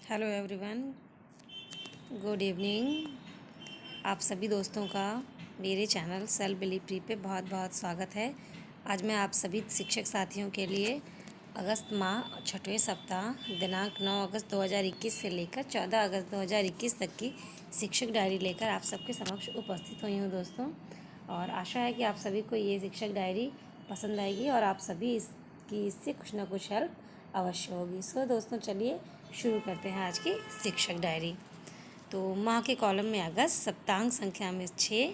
Hello everyone, good evening. आप सभी दोस्तों का मेरे चैनल सेल्फ बिलीव ट्री पे बहुत बहुत स्वागत है। आज मैं आप सभी शिक्षक साथियों के लिए अगस्त माह छठवें सप्ताह दिनांक 9 अगस्त 2021 से लेकर 14 अगस्त 2021 तक की शिक्षक डायरी लेकर आप सबके समक्ष उपस्थित हुई हूँ दोस्तों। और आशा है कि आप सभी को ये शिक्षक डायरी पसंद आएगी और आप सभी इससे कुछ ना कुछ हेल्प अवश्य होगी। सो दोस्तों, चलिए शुरू करते हैं आज की शिक्षक डायरी। तो माह के कॉलम में अगस्त, सप्तांक संख्या में 6,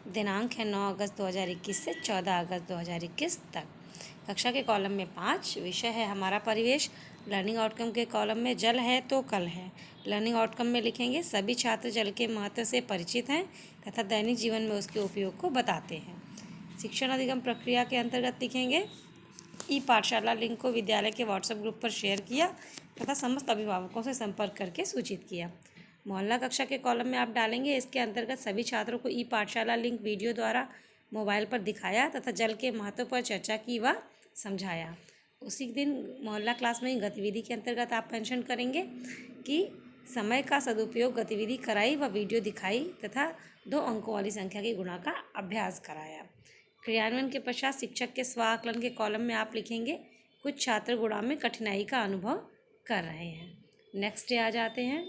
दिनांक है 9 अगस्त 2021 से 14 अगस्त 2021 तक। कक्षा के कॉलम में 5, विषय है हमारा परिवेश। लर्निंग आउटकम के कॉलम में जल है तो कल है। लर्निंग आउटकम में लिखेंगे सभी छात्र जल के महत्व से परिचित हैं तथा दैनिक जीवन में उसके उपयोग को बताते हैं। शिक्षण अधिगम प्रक्रिया के अंतर्गत लिखेंगे ई पाठशाला लिंक को विद्यालय के व्हाट्सएप ग्रुप पर शेयर किया तथा समस्त अभिभावकों से संपर्क करके सूचित किया। मोहल्ला कक्षा के कॉलम में आप डालेंगे इसके अंतर्गत सभी छात्रों को ई पाठशाला लिंक वीडियो द्वारा मोबाइल पर दिखाया तथा जल के महत्व पर चर्चा की व समझाया। उसी दिन मोहल्ला क्लास में गतिविधि के अंतर्गत आप मेंशन करेंगे कि समय का सदुपयोग गतिविधि कराई व वीडियो दिखाई तथा 2 अंकों वाली संख्या की गुणा का अभ्यास कराया। क्रियान्वयन के पश्चात शिक्षक के स्व आकलन के कॉलम में आप लिखेंगे कुछ छात्र गुणा में कठिनाई का अनुभव कर रहे हैं। नेक्स्ट डे आ जाते हैं।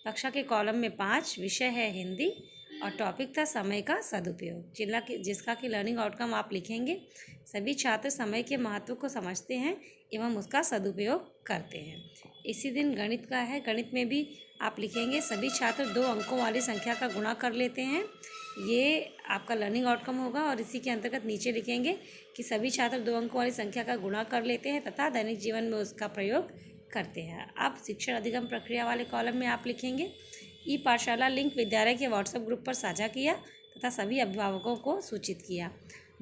कक्षा के कॉलम में 5, विषय है हिंदी और टॉपिक था समय का सदुपयोग, जिसका कि लर्निंग आउटकम आप लिखेंगे सभी छात्र समय के महत्व को समझते हैं एवं उसका सदुपयोग करते हैं। इसी दिन गणित का है। गणित में भी आप लिखेंगे सभी छात्र 2 अंकों वाली संख्या का गुणा कर लेते हैं। ये आपका लर्निंग आउटकम होगा और इसी के अंतर्गत नीचे लिखेंगे कि सभी छात्र 2 अंकों वाली संख्या का गुणा कर लेते हैं तथा दैनिक जीवन में उसका प्रयोग करते हैं। अब शिक्षण अधिगम प्रक्रिया वाले कॉलम में आप लिखेंगे ई पाठशाला लिंक विद्यालय के व्हाट्सएप ग्रुप पर साझा किया तथा सभी अभिभावकों को सूचित किया।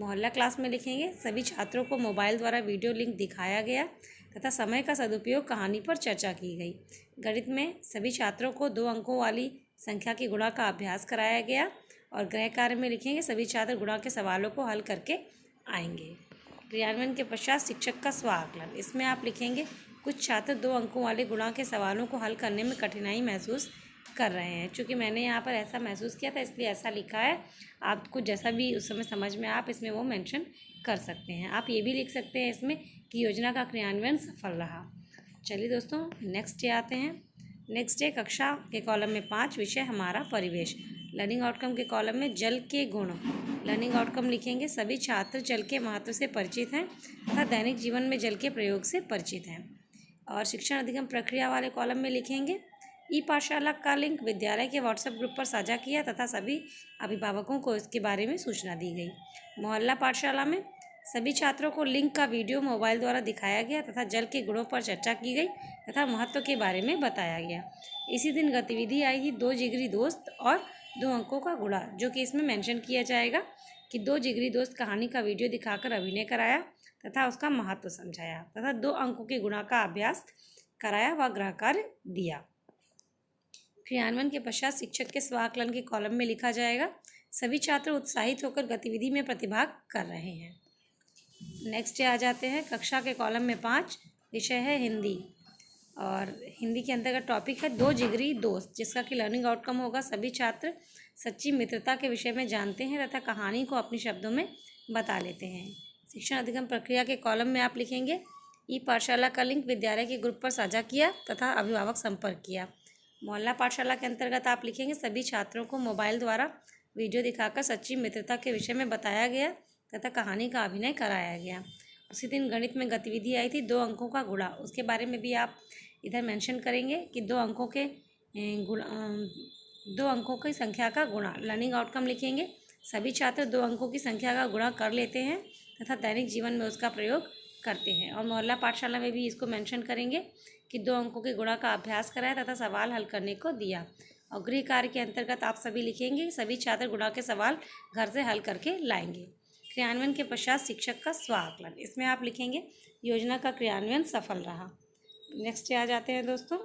मोहल्ला क्लास में लिखेंगे सभी छात्रों को मोबाइल द्वारा वीडियो लिंक दिखाया गया तथा समय का सदुपयोग कहानी पर चर्चा की गई। गणित में सभी छात्रों को 2 अंकों वाली संख्या की गुणा का अभ्यास कराया गया और गृह कार्य में लिखेंगे सभी छात्र गुणा के सवालों को हल करके आएंगे। क्रियान्वयन के पश्चात शिक्षक का स्व आकलन, इसमें आप लिखेंगे कुछ छात्र 2 अंकों वाले गुणा के सवालों को हल करने में कठिनाई महसूस कर रहे हैं। चूँकि मैंने यहाँ पर ऐसा महसूस किया था इसलिए ऐसा लिखा है। आपको जैसा भी उस समय समझ में आप इसमें वो मेंशन कर सकते हैं। आप ये भी लिख सकते हैं इसमें कि योजना का क्रियान्वयन सफल रहा। चलिए दोस्तों, नेक्स्ट डे आते हैं। नेक्स्ट डे कक्षा के कॉलम में 5, विषय हमारा परिवेश। लर्निंग आउटकम के कॉलम में जल के गुण। लर्निंग आउटकम लिखेंगे सभी छात्र जल के महत्व से परिचित हैं तथा दैनिक जीवन में जल के प्रयोग से परिचित हैं। और शिक्षण अधिगम प्रक्रिया वाले कॉलम में लिखेंगे ई पाठशाला का लिंक विद्यालय के व्हाट्सएप ग्रुप पर साझा किया तथा सभी अभिभावकों को इसके बारे में सूचना दी गई। मोहल्ला पाठशाला में सभी छात्रों को लिंक का वीडियो मोबाइल द्वारा दिखाया गया तथा जल के गुणों पर चर्चा की गई तथा महत्व के बारे में बताया गया। इसी दिन गतिविधि आई थी 2 जिगरी दोस्त और 2 अंकों का गुणा, जो कि इसमें मेंशन किया जाएगा कि 2 जिगरी दोस्त कहानी का वीडियो दिखाकर अभिनय कराया तथा उसका महत्व समझाया तथा 2 अंकों के गुणा का अभ्यास कराया व गृह कार्य दिया। क्रियान्वयन के पश्चात शिक्षक के स्व आकलन के कॉलम में लिखा जाएगा सभी छात्र उत्साहित होकर गतिविधि में प्रतिभाग कर रहे हैं। नेक्स्ट डे आ जाते हैं। कक्षा के कॉलम में 5, विषय है हिंदी और हिंदी के अंतर्गत टॉपिक है 2 जिगरी दोस्त, जिसका कि लर्निंग आउटकम होगा सभी छात्र सच्ची मित्रता के विषय में जानते हैं तथा कहानी को अपने शब्दों में बता लेते हैं। शिक्षण अधिगम प्रक्रिया के कॉलम में आप लिखेंगे ई पाठशाला का लिंक विद्यालय के ग्रुप पर साझा किया तथा अभिभावक संपर्क किया। मोहल्ला पाठशाला के अंतर्गत आप लिखेंगे सभी छात्रों को मोबाइल द्वारा वीडियो दिखाकर सच्ची मित्रता के विषय में बताया गया तथा कहानी का अभिनय कराया गया। उसी दिन गणित में गतिविधि आई थी 2 अंकों का गुणा, उसके बारे में भी आप इधर मेंशन करेंगे कि 2 अंकों की संख्या का गुणा। लर्निंग आउटकम लिखेंगे सभी छात्र 2 अंकों की संख्या का गुणा कर लेते हैं तथा दैनिक जीवन में उसका प्रयोग करते हैं। और मोहल्ला पाठशाला में भी इसको मेंशन करेंगे कि 2 अंकों के गुणा का अभ्यास कराया तथा सवाल हल करने को दिया। और गृह कार्य के अंतर्गत आप सभी लिखेंगे सभी छात्र गुणा के सवाल घर से हल करके लाएंगे। क्रियान्वयन के पश्चात शिक्षक का स्व आकलन, इसमें आप लिखेंगे योजना का क्रियान्वयन सफल रहा। नेक्स्ट आ जाते हैं दोस्तों।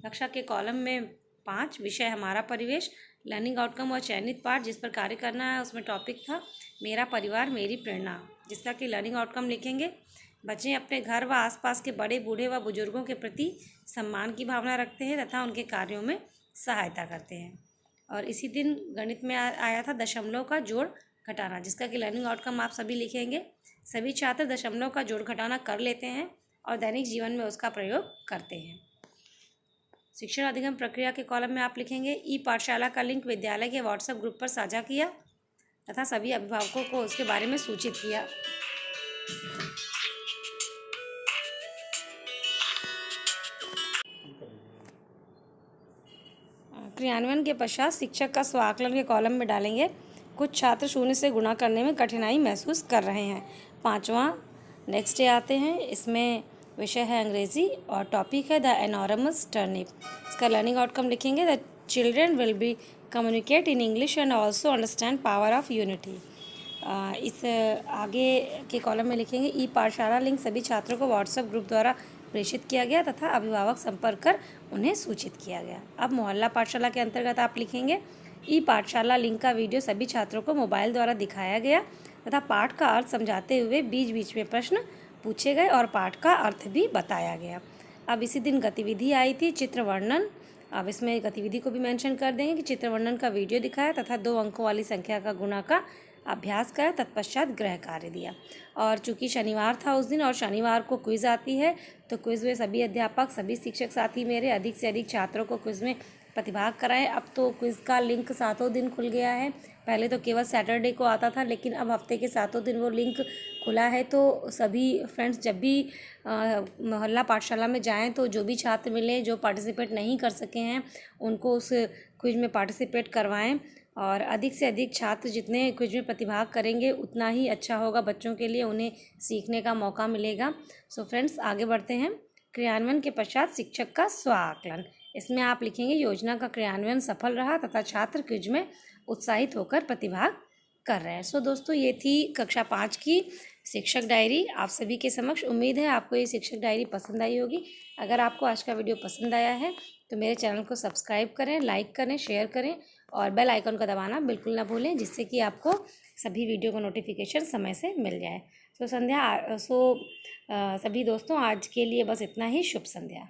कक्षा के कॉलम में 5, विषय हमारा परिवेश। लर्निंग आउटकम और चयनित पाठ जिस पर कार्य करना है उसमें टॉपिक था मेरा परिवार मेरी प्रेरणा, जिसका कि लर्निंग आउटकम लिखेंगे बच्चे अपने घर व आसपास के बड़े बूढ़े व बुजुर्गों के प्रति सम्मान की भावना रखते हैं तथा उनके कार्यों में सहायता करते हैं। और इसी दिन गणित में आया था दशमलव का जोड़ घटाना, जिसका कि लर्निंग आउटकम आप सभी लिखेंगे। सभी छात्र दशमलव का जोड़ घटाना कर लेते हैं और दैनिक जीवन में उसका प्रयोग करते हैं। शिक्षण अधिगम प्रक्रिया के कॉलम में आप लिखेंगे ई पाठशाला का लिंक विद्यालय के व्हाट्सएप ग्रुप पर साझा किया तथा सभी अभिभावकों को उसके बारे में सूचित किया। क्रियान्वयन के पश्चात शिक्षक का स्वआकलन के कॉलम में डालेंगे कुछ छात्र शून्य से गुणा करने में कठिनाई महसूस कर रहे हैं। 5वां नेक्स्ट डे आते हैं। इसमें विषय है अंग्रेजी और टॉपिक है द एनॉर्मस टर्निप। इसका लर्निंग आउटकम लिखेंगे the children will be communicate in English and also understand power of unity. इस आगे के कॉलम में लिखेंगे ई पाठशाला लिंक सभी छात्रों को व्हाट्सएप ग्रुप द्वारा प्रेषित किया गया तथा अभिभावक संपर्क कर उन्हें सूचित किया गया। अब मोहल्ला पाठशाला के अंतर्गत आप लिखेंगे ई पाठशाला लिंक का वीडियो सभी छात्रों को मोबाइल द्वारा दिखाया गया तथा पाठ का अर्थ समझाते हुए बीच बीच में प्रश्न पूछे गए और पाठ का अर्थ भी बताया गया। अब इसी दिन गतिविधि आई थी चित्र वर्णन। अब इसमें गतिविधि को भी मेंशन कर देंगे कि चित्र वर्णन का वीडियो दिखाया तथा 2 अंकों वाली संख्या का गुणा का अभ्यास करा, तत्पश्चात गृह कार्य दिया। और चूंकि शनिवार था उस दिन और शनिवार को क्विज़ आती है, तो क्विज़ में सभी अध्यापक सभी शिक्षक साथी मेरे अधिक से अधिक छात्रों को क्विज़ में प्रतिभाग कराएं। अब तो क्विज़ का लिंक 7 दिन खुल गया है। पहले तो केवल सैटरडे को आता था, लेकिन अब हफ्ते के 7 दिन वो लिंक खुला है। तो सभी फ्रेंड्स जब भी मोहल्ला पाठशाला में जाएं तो जो भी छात्र मिले जो पार्टिसिपेट नहीं कर सके हैं उनको उस क्विज में पार्टिसिपेट करवाएं। और अधिक से अधिक छात्र जितने क्विज में प्रतिभाग करेंगे उतना ही अच्छा होगा बच्चों के लिए, उन्हें सीखने का मौका मिलेगा। सो फ्रेंड्स आगे बढ़ते हैं। क्रियान्वयन के पश्चात शिक्षक का स्व आकलन। इसमें आप लिखेंगे योजना का क्रियान्वयन सफल रहा तथा छात्र क्विज में उत्साहित होकर प्रतिभाग कर रहे हैं। सो दोस्तों ये थी कक्षा 5 की शिक्षक डायरी आप सभी के समक्ष। उम्मीद है आपको ये शिक्षक डायरी पसंद आई होगी। अगर आपको आज का वीडियो पसंद आया है तो मेरे चैनल को सब्सक्राइब करें, लाइक करें, शेयर करें और बेल आइकन का दबाना बिल्कुल ना भूलें, जिससे कि आपको सभी वीडियो का नोटिफिकेशन समय से मिल जाए। सो सभी दोस्तों आज के लिए बस इतना ही। शुभ संध्या।